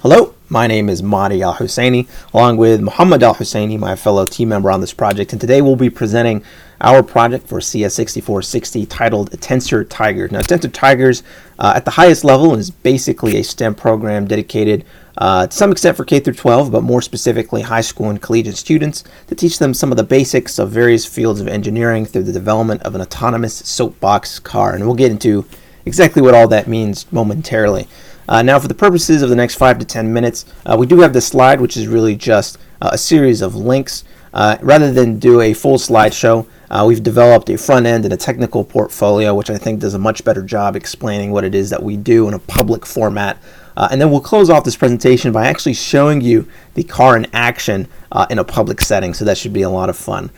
Hello, my name is Mahdi Al-Husseini, along with Muhammad Al-Husseini, my fellow team member on this project, and today we'll be presenting our project for CS6460 titled Tensor Tigers. Now, Tensor Tigers at the highest level is basically a STEM program dedicated to some extent for K through 12, but more specifically high school and collegiate students to teach them some of the basics of various fields of engineering through the development of an autonomous soapbox car. And we'll get into exactly what all that means momentarily. Now, for the purposes of the next 5 to 10 minutes, we do have this slide, which is really just a series of links. Rather than do a full slideshow, we've developed a front end and a technical portfolio, which I think does a much better job explaining what it is that we do in a public format. And then we'll close off this presentation by actually showing you the car in action in a public setting, so that should be a lot of fun.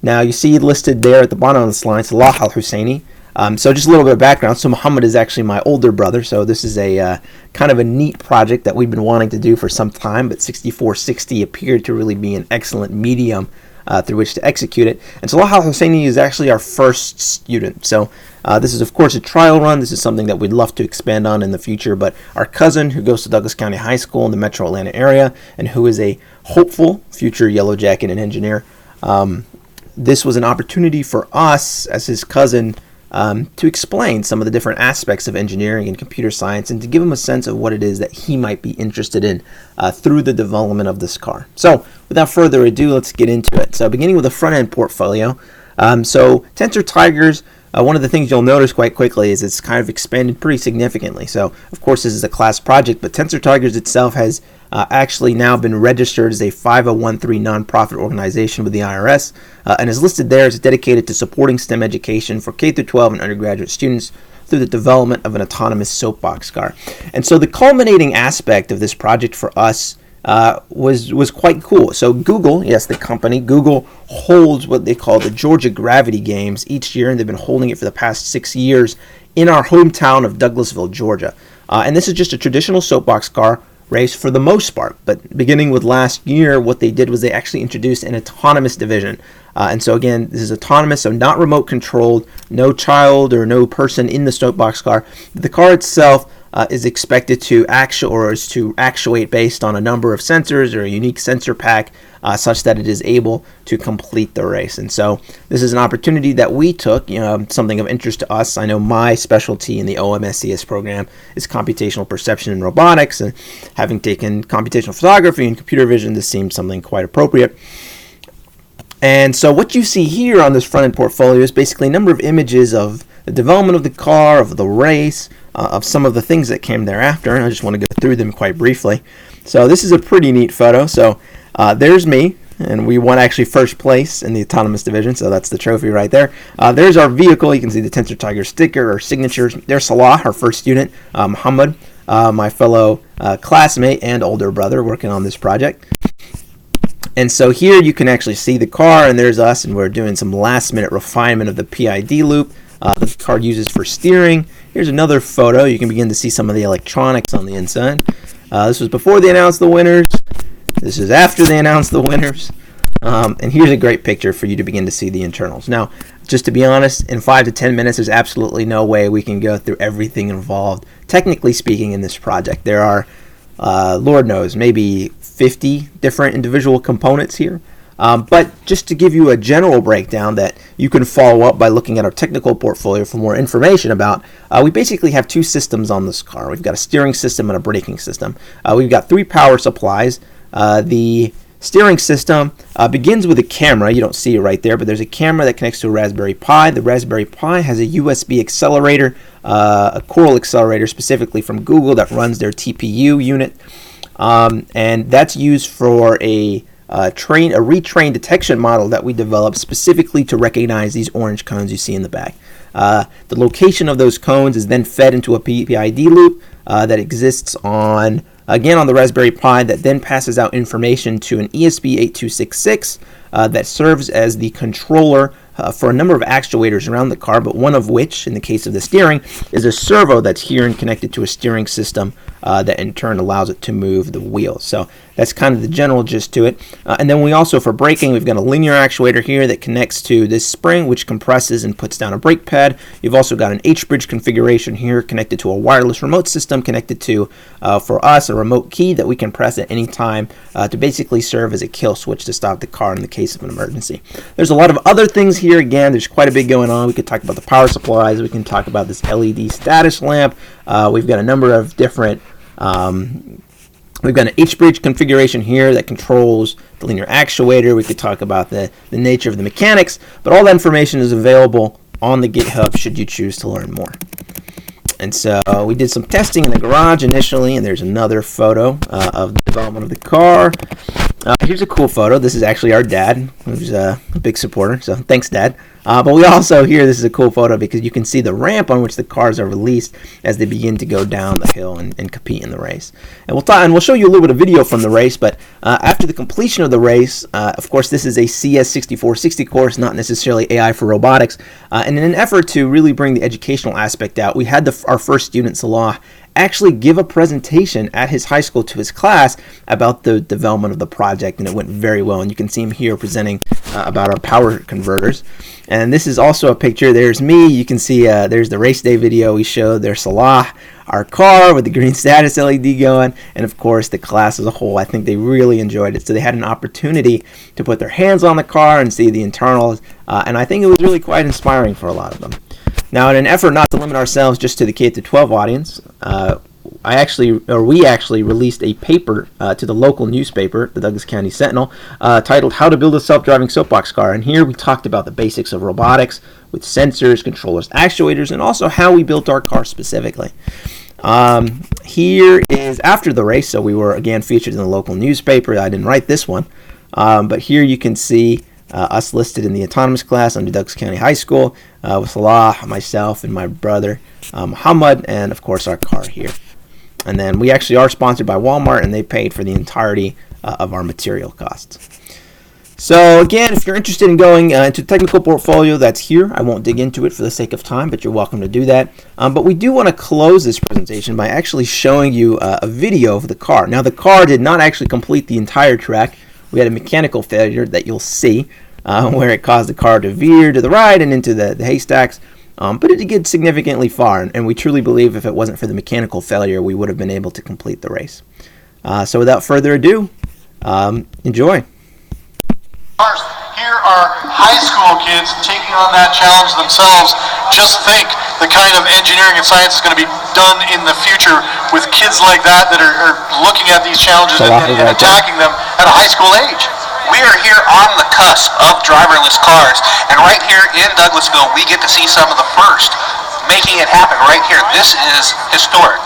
Now, you see listed there at the bottom of the slide, Salah Al-Husseini. So just a little bit of background. So Muhammad is actually my older brother, so this is a kind of a neat project that we've been wanting to do for some time, but 6460 appeared to really be an excellent medium through which to execute it. And Salah Al-Husseini is actually our first student. So this is, of course, a trial run. This is something that we'd love to expand on in the future, but our cousin who goes to Douglas County High School in the metro Atlanta area and who is a hopeful future Yellow Jacket and engineer, this was an opportunity for us as his cousin to explain some of the different aspects of engineering and computer science and to give him a sense of what it is that he might be interested in through the development of this car. So without further ado, let's get into it. So beginning with the front end portfolio. So Tensor Tigers, one of the things you'll notice quite quickly is it's kind of expanded pretty significantly. So of course this is a class project, but Tensor Tigers itself has actually now been registered as a 5013 nonprofit organization with the IRS and is listed there as dedicated to supporting STEM education for K through 12 and undergraduate students through the development of an autonomous soapbox car. And so the culminating aspect of this project for us was quite cool. So Google, yes, the company, Google holds what they call the Georgia Gravity Games each year, and they've been holding it for the past 6 years in our hometown of Douglasville, Georgia. And this is just a traditional soapbox car race for the most part, but beginning with last year, what they did was they actually introduced an autonomous division. And so again, this is autonomous, so not remote controlled, no child or no person in the soapbox car. The car itself is expected to actuate based on a number of sensors or a unique sensor pack such that it is able to complete the race. And so this is an opportunity that we took, something of interest to us. I know my specialty in the OMSCS program is computational perception and robotics, and having taken computational photography and computer vision, this seemed something quite appropriate. And so what you see here on this front end portfolio is basically a number of images of the development of the car, of the race, of some of the things that came thereafter, and I just want to go through them quite briefly. So this is a pretty neat photo. So there's me, and we won actually first place in the autonomous division, so that's the trophy right there. There's our vehicle. You can see the Tensor Tigers sticker or signatures. There's Salah, our first student, Muhammad, my fellow classmate and older brother working on this project. And so here you can actually see the car, and there's us, and we're doing some last-minute refinement of the PID loop the car uses for steering. Here's another photo. You can begin to see some of the electronics on the inside. This was before they announced the winners. This is after they announced the winners. And here's a great picture for you to begin to see the internals. Now, just to be honest, in 5 to 10 minutes, there's absolutely no way we can go through everything involved, technically speaking, in this project. There are, Lord knows, maybe 50 different individual components here. But just to give you a general breakdown that you can follow up by looking at our technical portfolio for more information about, we basically have two systems on this car. We've got a steering system and a braking system. We've got 3 power supplies. The steering system begins with a camera. You don't see it right there, but there's a camera that connects to a Raspberry Pi. The Raspberry Pi has a USB accelerator, a Coral accelerator specifically from Google that runs their TPU unit. And that's used for a retrained detection model that we developed specifically to recognize these orange cones you see in the back. The location of those cones is then fed into a PID loop that exists on the Raspberry Pi that then passes out information to an ESP8266 that serves as the controller for a number of actuators around the car, but one of which, in the case of the steering, is a servo that's here and connected to a steering system that in turn allows it to move the wheels. So that's kind of the general gist to it. And then we also, for braking, we've got a linear actuator here that connects to this spring, which compresses and puts down a brake pad. You've also got an H-bridge configuration here connected to a wireless remote system connected to, for us, a remote key that we can press at any time to basically serve as a kill switch to stop the car in the case of an emergency. There's a lot of other things here. Again, there's quite a bit going on. We could talk about the power supplies. We can talk about this LED status lamp. We've got a number of different we've got an H-bridge configuration here that controls the linear actuator. We could talk about the nature of the mechanics, but all that information is available on the GitHub should you choose to learn more. And so we did some testing in the garage initially, and there's another photo of the development of the car. Here's a cool photo. This is actually our dad, who's a big supporter, so thanks, Dad. But we also here, this is a cool photo because you can see the ramp on which the cars are released as they begin to go down the hill and compete in the race. And we'll show you a little bit of video from the race, but after the completion of the race, of course, this is a CS6460 course, not necessarily AI for robotics. And in an effort to really bring the educational aspect out, we had our first student, Salah, actually give a presentation at his high school to his class about the development of the project, and it went very well. And you can see him here presenting about our power converters. And this is also a picture. There's me. You can see there's the race day video we showed. There's Salah, our car with the green status LED going, and of course the class as a whole. I think they really enjoyed it. So they had an opportunity to put their hands on the car and see the internals, and I think it was really quite inspiring for a lot of them. Now, in an effort not to limit ourselves just to the K-12 audience, we actually released a paper to the local newspaper, the Douglas County Sentinel, titled "How to Build a Self-Driving Soapbox Car." And here we talked about the basics of robotics with sensors, controllers, actuators, and also how we built our car specifically. Here is after the race, so we were again featured in the local newspaper. I didn't write this one, but here you can see us listed in the autonomous class under Douglas County High School with Salah, myself, and my brother Muhammad, and of course our car here. And then we actually are sponsored by Walmart, and they paid for the entirety of our material costs. So again, if you're interested in going into the technical portfolio, that's here. I won't dig into it for the sake of time, but you're welcome to do that. But we do want to close this presentation by actually showing you a video of the car. Now, the car did not actually complete the entire track. We had a mechanical failure that you'll see where it caused the car to veer to the right and into the haystacks. But it did get significantly far, and we truly believe if it wasn't for the mechanical failure, we would have been able to complete the race. So without further ado, enjoy. Here are high school kids taking on that challenge themselves. Just think the kind of engineering and science is going to be done in the future with kids like that are looking at these challenges and attacking them at a high school age. We are here on the cusp of driverless cars, and right here in Douglasville, we get to see some of the first making it happen right here. This is historic.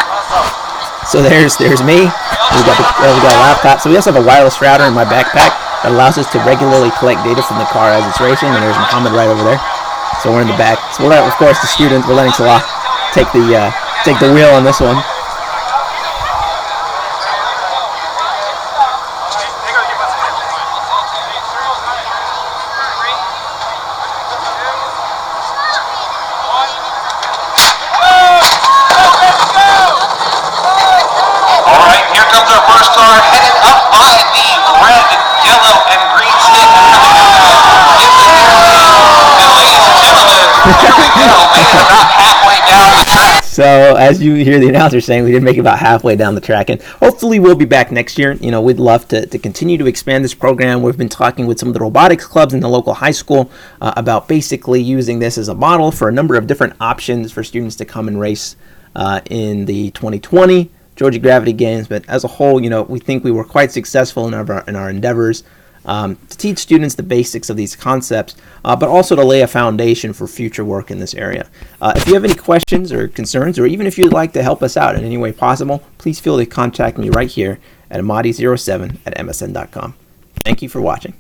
So there's me. We've got a laptop. So we also have a wireless router in my backpack that allows us to regularly collect data from the car as it's racing. And there's Muhammad right over there. So we're in the back. So we'll let, of course, the students. We're letting Salah take the wheel on this one. Headed up by the red, yellow, and green stick. And ladies and gentlemen, here we go, making about halfway down the track. So as you hear the announcer saying, we did make about halfway down the track, and hopefully we'll be back next year. You know, we'd love to continue to expand this program. We've been talking with some of the robotics clubs in the local high school about basically using this as a model for a number of different options for students to come and race in the 2020 Georgia Gravity Games. But as a whole, you know, we think we were quite successful in our endeavors to teach students the basics of these concepts, but also to lay a foundation for future work in this area. If you have any questions or concerns, or even if you'd like to help us out in any way possible, please feel free to contact me right here at amadi07@msn.com. Thank you for watching.